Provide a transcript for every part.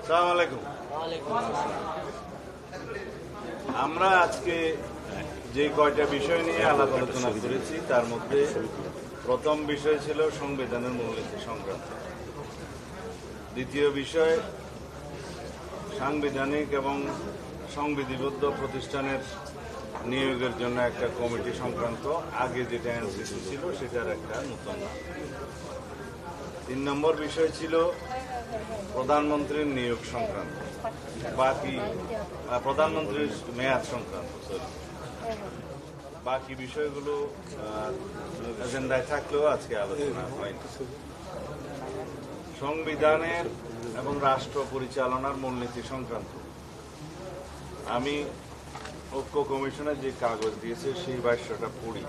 আসসালামু আলাইকুম। আমরা আজকে যে কয়টা বিষয় নিয়ে আলাপ আলোচনা করেছি তার মধ্যে প্রথম বিষয় ছিল সংবিধানের মূলনীতি সংক্রান্ত, দ্বিতীয় বিষয় সাংবিধানিক এবং সংবিধিবদ্ধ প্রতিষ্ঠানের নিয়োগের জন্য একটা কমিটি সংক্রান্ত, আগে যেটা এনসিসি ছিল সেটার একটা নতুন। 3 নম্বর বিষয় ছিল প্রধানমন্ত্রীর নিয়োগ সংক্রান্ত, বাকি প্রধানমন্ত্রীর মেয়াদ সংক্রান্ত, বাকি বিষয়গুলো এজেন্ডায় থাকলেও আজকে আলোচনা হয়নি। সংবিধানের এবং রাষ্ট্র পরিচালনার মূলনীতি সংক্রান্ত আমি ঐক্য কমিশনের যে কাগজ দিয়েছে সেই ভাষ্যটা পড়ি।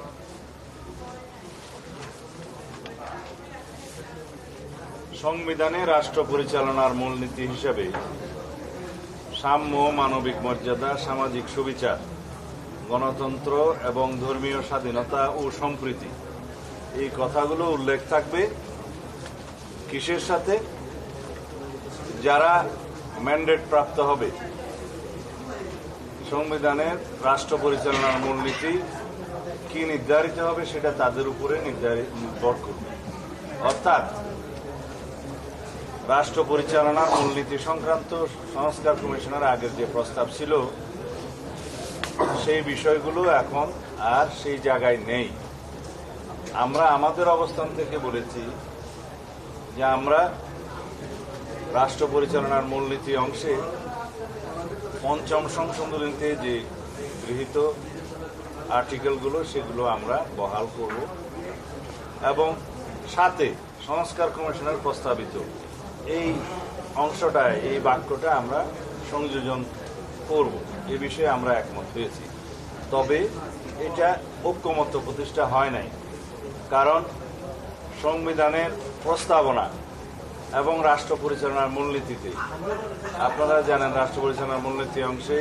সংবিধানে রাষ্ট্র পরিচালনার মূলনীতি হিসেবে সাম্য, মানবিক মর্যাদা, সামাজিক সুবিচার, গণতন্ত্র এবং ধর্মীয় স্বাধীনতা ও সম্প্রীতি, এই কথাগুলো উল্লেখ থাকবে। কিসের সাথে? যারা ম্যান্ডেট প্রাপ্ত হবে সংবিধানের রাষ্ট্র পরিচালনার মূলনীতি কি নির্ধারিত হবে সেটা তাদের উপরে নির্ভর করবে। অর্থাৎ রাষ্ট্র পরিচালনার মূলনীতি সংক্রান্ত সংস্কার কমিশনের আগের যে প্রস্তাব ছিল সেই বিষয়গুলো এখন আর সেই জায়গায় নেই। আমরা আমাদের অবস্থান থেকে বলেছি যে আমরা রাষ্ট্র পরিচালনার মূলনীতি অংশে পঞ্চম সংশোধনীতে যে গৃহীত আর্টিকেলগুলো সেগুলো আমরা বহাল করব এবং সাথে সংস্কার কমিশনের প্রস্তাবিত এই অংশটায়, এই বাক্যটা আমরা সংযোজন করব, এ বিষয়ে আমরা একমত হয়েছি। তবে এটা ঐক্যমত্য প্রতিষ্ঠা হয় নাই, কারণ সংবিধানের প্রস্তাবনা এবং রাষ্ট্র পরিচালনার মূলনীতিতে আপনারা জানেন রাষ্ট্র পরিচালনার মূলনীতি অংশে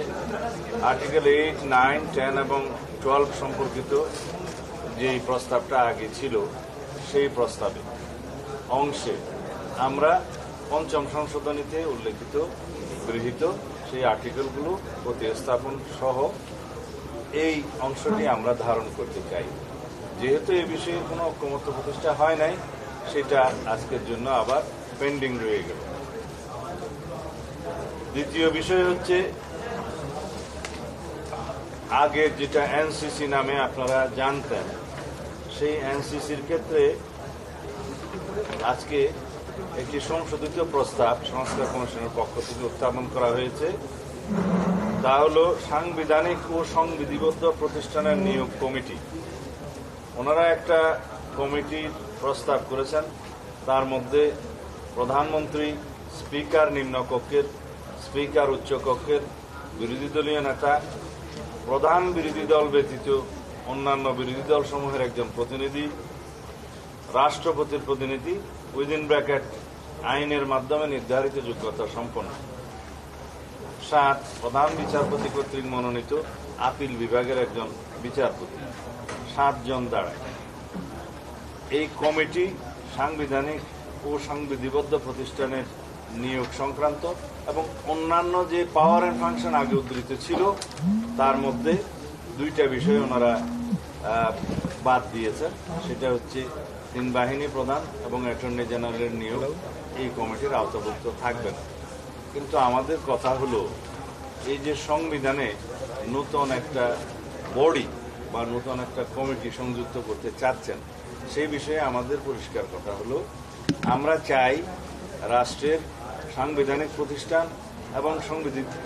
আর্টিকেল 8, 9, 10 এবং 12 সম্পর্কিত যেই প্রস্তাবটা আগে ছিল সেই প্রস্তাবে অংশে আমরা পঞ্চম সংশোধনীতে উল্লেখিত গৃহীত সেই আর্টিকেলগুলো প্রতিস্থাপন সহ এই অংশটি আমরা ধারণ করতে চাই। যেহেতু এই বিষয়ে কোনো ঐক্যমত্য প্রতিষ্ঠা হয় নাই, সেটা আজকের জন্য আবার পেন্ডিং রয়ে গেল। দ্বিতীয় বিষয় হচ্ছে আগে যেটা এনসিসি নামে আপনারা জানতেন, সেই এনসিসির ক্ষেত্রে আজকে একটি সংশোধিত প্রস্তাব সংস্কার কমিশনের পক্ষ থেকে উত্থাপন করা হয়েছে। তা হল সাংবিধানিক ও সংবিধিবদ্ধ প্রতিষ্ঠানের নিয়োগ কমিটি। ওনারা একটা কমিটির প্রস্তাব করেছেন, তার মধ্যে প্রধানমন্ত্রী, স্পিকার নিম্নকক্ষের, স্পিকার উচ্চকক্ষের, বিরোধী দলীয় নেতা, প্রধান বিরোধী দল ব্যতীত অন্যান্য বিরোধী দল সমূহের একজন প্রতিনিধি, রাষ্ট্রপতির প্রতিনিধি উইদিন ব্র্যাকেট আইনের মাধ্যমে নির্ধারিত যোগ্যতা সম্পন্ন, 7 প্রধান বিচারপতি কর্তৃক মনোনীত আপিল বিভাগের একজন বিচারপতি, 7 জন দাঁড়ায়। এই কমিটি সাংবিধানিক ও সংবিধিবদ্ধ প্রতিষ্ঠানের নিয়োগ সংক্রান্ত এবং অন্যান্য যে পাওয়ার অ্যান্ড ফাংশন আগে উদ্ধৃত ছিল তার মধ্যে 2টা বিষয় ওনারা বাদ দিয়েছেন। সেটা হচ্ছে 3 বাহিনী প্রধান এবং অ্যাটর্নি জেনারেলের নিয়োগ এই কমিটির আওতাভুক্ত থাকবে না। কিন্তু আমাদের কথা হলো, এই যে সংবিধানে নতুন একটা বডি বা নতুন একটা কমিটি সংযুক্ত করতে চাচ্ছেন, সেই বিষয়ে আমাদের পরিষ্কার কথা হলো, আমরা চাই রাষ্ট্রের সাংবিধানিক প্রতিষ্ঠান এবং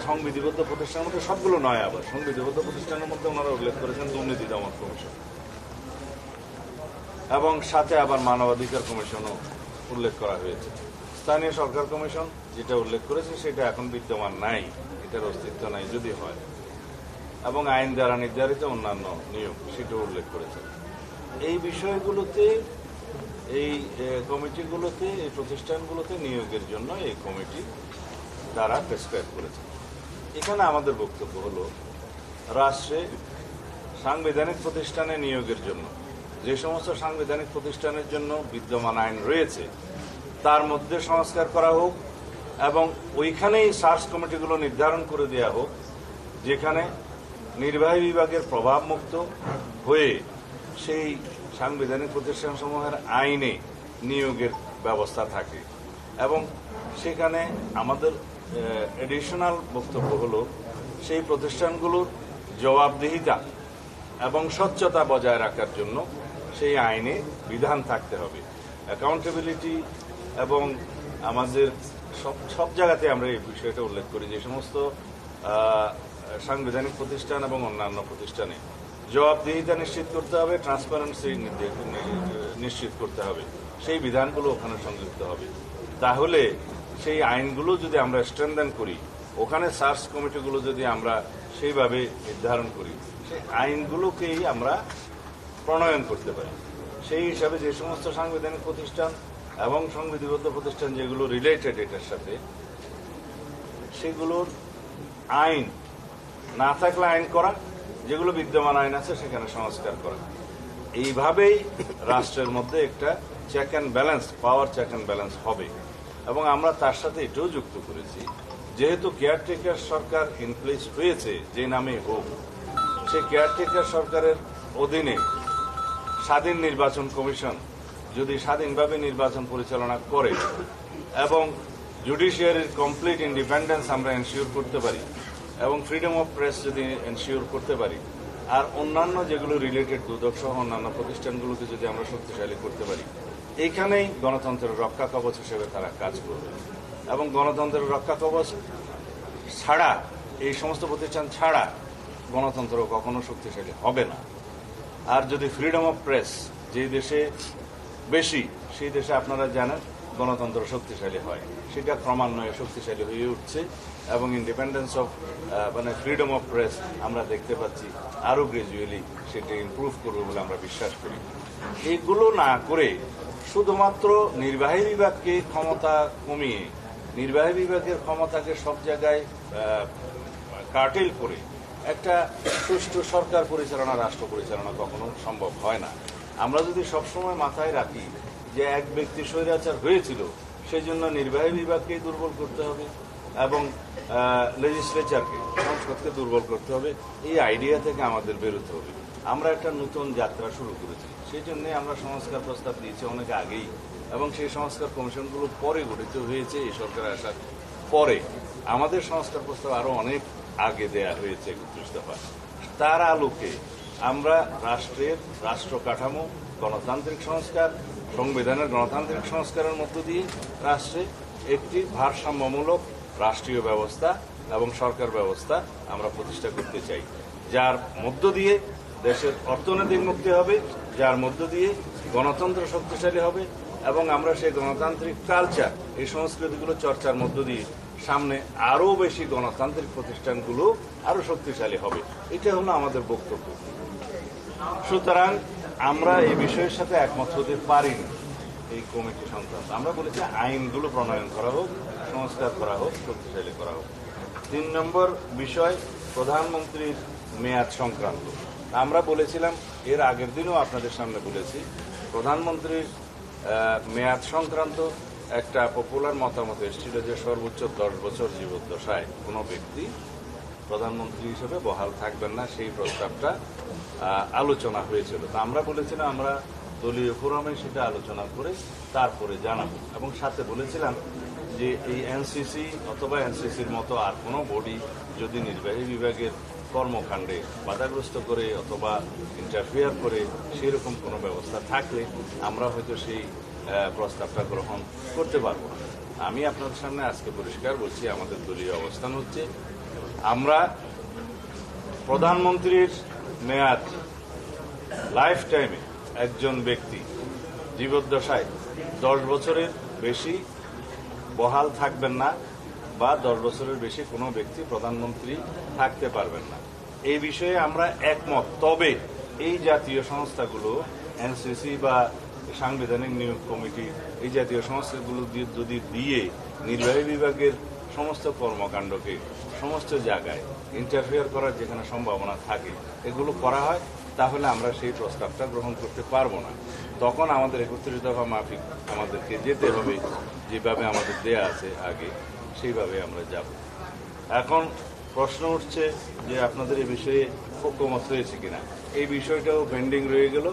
সংবিধিবদ্ধ প্রতিষ্ঠানের মধ্যে সবগুলো নয়, আবার সংবিধিবদ্ধ প্রতিষ্ঠানের মধ্যে ওনারা উল্লেখ করেছেন দুর্নীতি দমন কমিশন এবং সাথে আবার মানবাধিকার কমিশনও উল্লেখ করা হয়েছে। স্থানীয় সরকার কমিশন যেটা উল্লেখ করেছে সেটা এখন বিদ্যমান নাই, এটার অস্তিত্ব নাই যদি হয়, এবং আইন দ্বারা নির্ধারিত অন্যান্য নিয়ম সেটাও উল্লেখ করেছে। এই বিষয়গুলোতে, এই কমিটিগুলোতে, এই প্রতিষ্ঠানগুলোতে নিয়োগের জন্য এই কমিটি দ্বারা প্রেসক্রাইব করেছে। এখানে আমাদের বক্তব্য হলো, রাষ্ট্রে সাংবিধানিক প্রতিষ্ঠানে নিয়োগের জন্য যে সমস্ত সাংবিধানিক প্রতিষ্ঠানের জন্য বিদ্যমান আইন রয়েছে তার মধ্যে সংস্কার করা হোক এবং ওইখানেই সার্চ কমিটিগুলো নির্ধারণ করে দেওয়া হোক, যেখানে নির্বাহী বিভাগের প্রভাবমুক্ত হয়ে সেই সাংবিধানিক প্রতিষ্ঠানসমূহের আইনে নিয়োগের ব্যবস্থা থাকে। এবং সেখানে আমাদের এডিশনাল বক্তব্য হলো সেই প্রতিষ্ঠানগুলোর জবাবদিহিতা এবং স্বচ্ছতা বজায় রাখার জন্য সেই আইনে বিধান থাকতে হবে। অ্যাকাউন্টেবিলিটি এবং আমাদের সব জায়গাতে আমরা এই বিষয়টা উল্লেখ করি, যে সমস্ত সাংবিধানিক প্রতিষ্ঠান এবং অন্যান্য প্রতিষ্ঠানে জবাবদিহিতা নিশ্চিত করতে হবে, ট্রান্সপারেন্সি নিশ্চিত করতে হবে, সেই বিধানগুলো ওখানে সংযুক্ত হবে। তাহলে সেই আইনগুলো যদি আমরা স্ট্রেনথেন করি, ওখানে সার্চ কমিটিগুলো যদি আমরা সেইভাবে নির্ধারণ করি, সেই আইনগুলোকেই আমরা প্রণয়ন করতে পারি। সেই হিসাবে যে সমস্ত সাংবিধানিক প্রতিষ্ঠান এবং সংবিধিবদ্ধ প্রতিষ্ঠান যেগুলো রিলেটেড এটার সাথে, সেগুলোর আইন না থাকলে আইন করা, যেগুলো বিদ্যমান আইন আছে সেখানে সংস্কার করা। এইভাবেই রাষ্ট্রের মধ্যে একটা check and balance, power check and balance হবে। এবং আমরা তার সাথে এটাও যুক্ত করেছি, যেহেতু কেয়ারটেকার সরকার ইনপ্লেস হয়েছে যে নামে হোক, সেই কেয়ারটেকার সরকারের অধীনে স্বাধীন নির্বাচন কমিশন যদি স্বাধীনভাবে নির্বাচন পরিচালনা করে এবং জুডিশিয়ারির কমপ্লিট ইন্ডিপেন্ডেন্স আমরা এনশিওর করতে পারি এবং ফ্রিডম অফ প্রেস যদি এনশিওর করতে পারি, আর অন্যান্য যেগুলো রিলেটেড দুদক সহ অন্যান্য প্রতিষ্ঠানগুলোকে যদি আমরা শক্তিশালী করতে পারি, এইখানেই গণতন্ত্রের রক্ষা কবচ হিসেবে তারা কাজ করবে। এবং গণতন্ত্রের রক্ষা কবচ ছাড়া, এই সমস্ত প্রতিষ্ঠান ছাড়া গণতন্ত্র কখনো শক্তিশালী হবে না। আর যদি ফ্রিডম অফ প্রেস যে দেশে বেশি, সেই দেশে আপনারা জানেন গণতন্ত্র শক্তিশালী হয়, সেটা ক্রমান্বয়ে শক্তিশালী হয়ে উঠছে এবং independence of freedom of press আমরা দেখতে পাচ্ছি আরও গ্রাজুয়ালি সেটা ইমপ্রুভ করবে বলে আমরা বিশ্বাস করি। এগুলো না করে শুধুমাত্র নির্বাহী বিভাগকে ক্ষমতা কমিয়ে, নির্বাহী বিভাগের ক্ষমতাকে সব জায়গায় কার্টেল করে একটা সুষ্ঠু সরকার পরিচালনা, রাষ্ট্র পরিচালনা কখনো সম্ভব হয় না। আমরা যদি সবসময় মাথায় রাখি যে এক ব্যক্তি স্বৈরাচার হয়েছিল, সেই জন্য নির্বাহী বিভাগকেই দুর্বল করতে হবে এবং লেজিসলেচারকে, সংসদকে দুর্বল করতে হবে, এই আইডিয়া থেকে আমাদের বেরোতে হবে। আমরা একটা নতুন যাত্রা শুরু করেছি, সেই জন্য আমরা সংস্কার প্রস্তাব দিয়েছি অনেক আগেই, এবং সেই সংস্কার কমিশনগুলো পরে গঠিত হয়েছে এই সরকার আসার পরে। আমাদের সংস্কার প্রস্তাব আরো অনেক আগে দেয়া হয়েছে 31 দফা। তার আলোকে আমরা রাষ্ট্রের রাষ্ট্র কাঠামো, গণতান্ত্রিক সংস্কার, সংবিধানের গণতান্ত্রিক সংস্কারের মধ্য দিয়ে রাষ্ট্রে একটি ভারসাম্যমূলক রাষ্ট্রীয় ব্যবস্থা এবং সরকার ব্যবস্থা আমরা প্রতিষ্ঠা করতে চাই, যার মধ্য দিয়ে দেশের অর্থনৈতিক মুক্তি হবে, যার মধ্য দিয়ে গণতন্ত্র শক্তিশালী হবে এবং আমরা সেই গণতান্ত্রিক কালচার, এই সংস্কৃতিগুলো চর্চার মধ্য দিয়ে সামনে আরো বেশি গণতান্ত্রিক প্রতিষ্ঠানগুলো আরো শক্তিশালী হবে। এটা হলো আমাদের বক্তব্য। সুতরাং আমরা এই বিষয়ের সাথে একমত হতে পারিনি এই কমিটি সংক্রান্ত। আমরা বলেছি আইনগুলো প্রণয়ন করা হোক, সংস্কার করা হোক, শক্তিশালী করা হোক। 3 নম্বর বিষয় প্রধানমন্ত্রীর মেয়াদ সংক্রান্ত। আমরা বলেছিলাম, এর আগের দিনও আপনাদের সামনে বলেছি, প্রধানমন্ত্রীর মেয়াদ সংক্রান্ত একটা পপুলার মতামত এসেছিল যে সর্বোচ্চ 10 বছর জীবদ্দশায় কোনো ব্যক্তি প্রধানমন্ত্রী হিসেবে বহাল থাকবেন না, সেই প্রস্তাবটা আলোচনা হয়েছিল। তা আমরা বলেছিলাম আমরা দলীয় ফোরামে সেটা আলোচনা করে তারপরে জানাবো, এবং সাথে বলেছিলাম যে এই এনসিসি অথবা এনসিসির মতো আর কোনো বডি যদি নির্বাহী বিভাগের কর্মকাণ্ডে বাধাগ্রস্ত করে অথবা ইন্টারফেয়ার করে সেরকম কোনো ব্যবস্থা থাকলে আমরা হয়তো সেই প্রস্তাবটা গ্রহণ করতে পারবো না। আমি আপনাদের সামনে আজকে পরিষ্কার বলছি, আমাদের দলীয় অবস্থান হচ্ছে আমরা প্রধানমন্ত্রীর মেয়াদ লাইফ টাইমে একজন ব্যক্তি জীবদ্দশায় 10 বছরের বেশি বহাল থাকবেন না বা 10 বছরের বেশি কোনো ব্যক্তি প্রধানমন্ত্রী থাকতে পারবেন না, এই বিষয়ে আমরা একমত। তবে এই জাতীয় সংস্থাগুলো, এনসিসি বা সাংবিধানিক নিয়োগ কমিটি, এই জাতীয় সংস্থাগুলো যদি দিয়ে নির্বাহী বিভাগের সমস্ত কর্মকাণ্ডকে সমস্ত জায়গায় ইন্টারফেয়ার করার যেখানে সম্ভাবনা থাকে এগুলো করা হয়, তাহলে আমরা সেই প্রস্তাবটা গ্রহণ করতে পারবো না। তখন আমাদের 31 দফা মাফিক আমাদেরকে যেতে হবে যেভাবে আমাদের দেয়া আছে আগে সেইভাবে আমরা যাব। এখন প্রশ্ন উঠছে যে আপনাদের এই বিষয়ে ঐক্যমত হয়েছে কিনা। এই বিষয়টাও পেন্ডিং রয়ে গেল,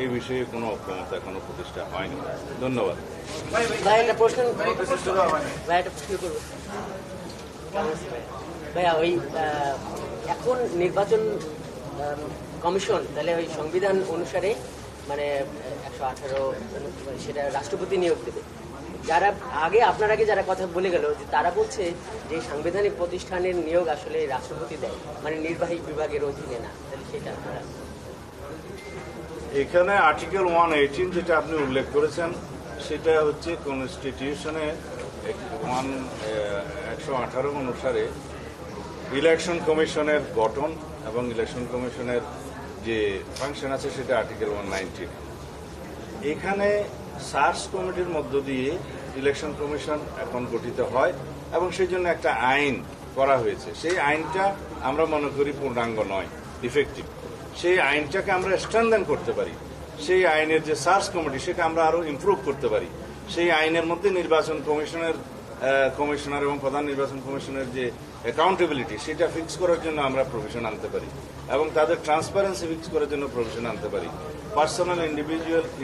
এই বিষয়ে কোনো ঐক্যমত এখনো প্রতিষ্ঠা হয়নি। ধন্যবাদ। ভাইয়া ওই এখন নির্বাচন কমিশন তাহলে ওই সংবিধান অনুসারে মানে 118 সেটা রাষ্ট্রপতি নিয়োগ দেবে। যারা আপনার আগে যারা কথা বলে গেল যে তারা বলছে যে সাংবিধানিক প্রতিষ্ঠানের নিয়োগ আসলে রাষ্ট্রপতি দেয়, মানে নির্বাহী বিভাগের অধীনে না। তাহলে সেটা আপনারা এখানে আর্টিকেল 118 যেটা আপনি উল্লেখ করেছেন সেটা হচ্ছে কনস্টিটিউশনে 118 অনুসারে ইলেকশন কমিশনের গঠন এবং ইলেকশন কমিশনের যে ফাংশন আছে সেটা আর্টিকেল 119। এখানে সার্চ কমিটির মধ্য দিয়ে ইলেকশন কমিশন এখন গঠিত হয় এবং সেই জন্য একটা আইন করা হয়েছে। সেই আইনটা আমরা মনে করি পূর্ণাঙ্গ নয়, ডিফেক্টিভ। সেই আইনটাকে আমরা স্ট্রেনথেন করতে পারি। সেই আইনের যে সার্চ কমিটি সেটা আমরা আরো ইমপ্রুভ করতে পারি। সেই আইনের মধ্যে নির্বাচন কমিশনার এবং প্রধান নির্বাচন কমিশনের যে অ্যাকাউন্টেবিলিটি সেটা ফিক্স করার জন্য আমরা প্রভিশন আনতে পারি এবং তাদের ট্রান্সপারেন্সি ফিক্স করার জন্য প্রভিশন আনতে পারি। পার্সোনাল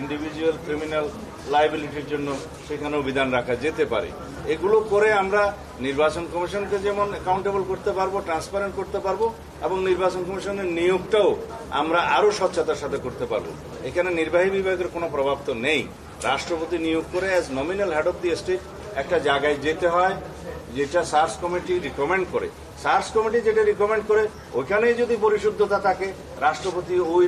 ইন্ডিভিজুয়াল ক্রিমিনাল লায়াবিলিটির জন্য সেখানেও বিধান রাখা যেতে পারে। এগুলো করে আমরা নির্বাচন কমিশনকে যেমন অ্যাকাউন্টেবল করতে পারবো, ট্রান্সপারেন্ট করতে পারবো এবং নির্বাচন কমিশনের নিয়োগটাও আমরা আরো স্বচ্ছতার সাথে করতে পারবো। এখানে নির্বাহী বিভাগের কোনো প্রভাব তো নেই। রাষ্ট্রপতি নিয়োগ করে as nominal head of the state একটা জায়গায় যেতে হয় যেটা সার্চ কমিটি রিকমেন্ড করে। সার্চ কমিটি যেটা রিকমেন্ড করে ওইখানেই যদি পরিশুদ্ধতা থাকে, রাষ্ট্রপতি ওই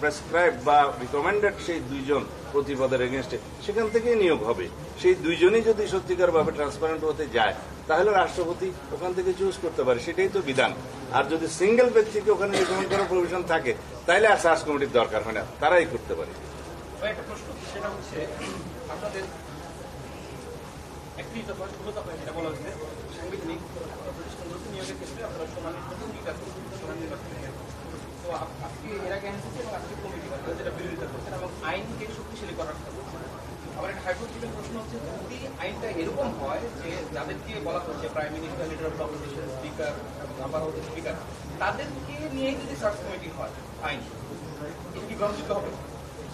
প্রেসক্রাইব বা রিকমেন্ডেড সেই দুইজন প্রতিপদের এগেনস্টে সেখান থেকেই নিয়োগ হবে। সেই দুইজনই যদি সত্যিকারভাবে ট্রান্সপারেন্ট হতে যায় তাহলে রাষ্ট্রপতি ওখান থেকে চুজ করতে পারে, সেটাই তো বিধান। আর যদি সিঙ্গেল ব্যক্তিকে ওখানে রিকমেন্ড করার প্রভিশন থাকে তাহলে আর সার্চ কমিটির দরকার হয় না, তারাই করতে পারে। একটা প্রশ্ন সেটা হচ্ছে আপনাদের একটি যেটা বলা হচ্ছে সাংবিধানিক প্রতিষ্ঠানগুলোকে নিয়োগের ক্ষেত্রে আপনারা সমান নির্বাচন। তো আজকে এর আগে আনছে এবং আজকে কমিটি যেটা বিরোধিতা করছেন এবং আইনকে শক্তিশালী করার কথা বলছেন। আবার একটা হাইপোথেটিক্যাল প্রশ্ন হচ্ছে যদি আইনটা এরকম হয় যে যাদেরকে বলা হচ্ছে prime minister, leader of opposition, speaker, আবার হচ্ছে স্পিকার, তাদেরকে নিয়েই যদি সার্চ কমিটি হয় আইন, এটা কি গ্রহণযোগ্য হবে?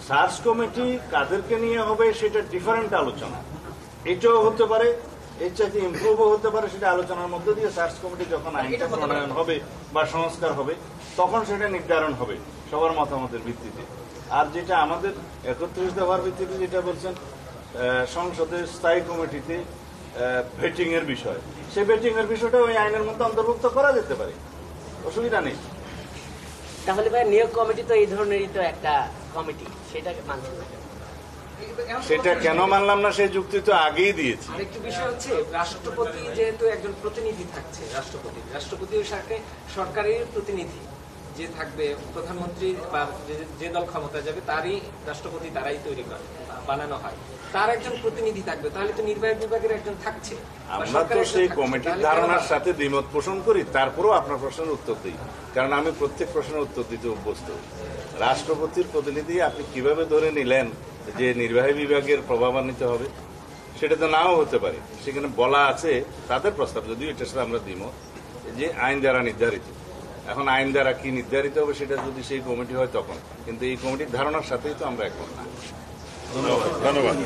সার্চ কমিটি কাদেরকে নিয়ে হবে সেটা ডিফারেন্ট আলোচনা। এটাও হতে পারে, এর চাইতে ইমপ্রুভও হতে পারে। সেটা আলোচনার মধ্যে দিয়ে সার্চ কমিটি যখন আইনটা প্রণয়ন হবে বা সংস্কার হবে তখন সেটা নির্ধারণ হবে সবার মতামতের ভিত্তিতে। আর যেটা আমাদের একত্রিত হওয়ার ভিত্তিতে যেটা বলছেন সংসদের স্থায়ী কমিটিতে ভেটিং এর বিষয়, সেই ভেটিং এর বিষয়টা ওই আইনের মধ্যে অন্তর্ভুক্ত করা যেতে পারে, অসুবিধা নেই। তাহলে ভাই নিয়োগ কমিটি তো এই ধরনেরই তো একটা কমিটি, সেটাকে মানছেন না? সেটা কেন মানলাম না সেই যুক্তি তো আগেই দিয়েছি। আরেকটি বিষয় হচ্ছে রাষ্ট্রপতি যেহেতু একজন প্রতিনিধি থাকছে, রাষ্ট্রপতির সাথে সরকারের প্রতিনিধি যে থাকবে, প্রধানমন্ত্রী বা যে দল ক্ষমতা যাবে তারই রাষ্ট্রপতি তারাই তৈরি করে বানানো হয়, তার একজন প্রতিনিধি থাকবে। তাহলে তো নির্বাহী বিভাগের একজন থাকছে। আমরা তো সেই কমিটির ধারণার সাথে দ্বিমত পোষণ করি, তারপরেও আপনার প্রশ্নের উত্তর দিই, কারণ আমি প্রত্যেক প্রশ্নের উত্তর দিতে অভ্যস্ত। রাষ্ট্রপতির প্রতিনিধি আপনি কিভাবে ধরে নিলেন যে নির্বাহী বিভাগের প্রভাবান্বিত হবে? সেটা তো নাও হতে পারে। সেখানে বলা আছে তাদের প্রস্তাব, যদিও এটার সাথে আমরা দ্বিমত, যে আইন দ্বারা নির্ধারিত। এখন আইন দ্বারা কি নির্ধারিত হবে সেটা যদি সেই কমিটি হয় তখন, কিন্তু এই কমিটির ধারণার সাথেই তো আমরা একমত না। ধন্যবাদ।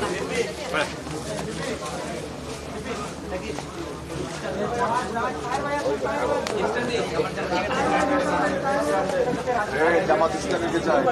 জামাত ইসলামীকে চাই।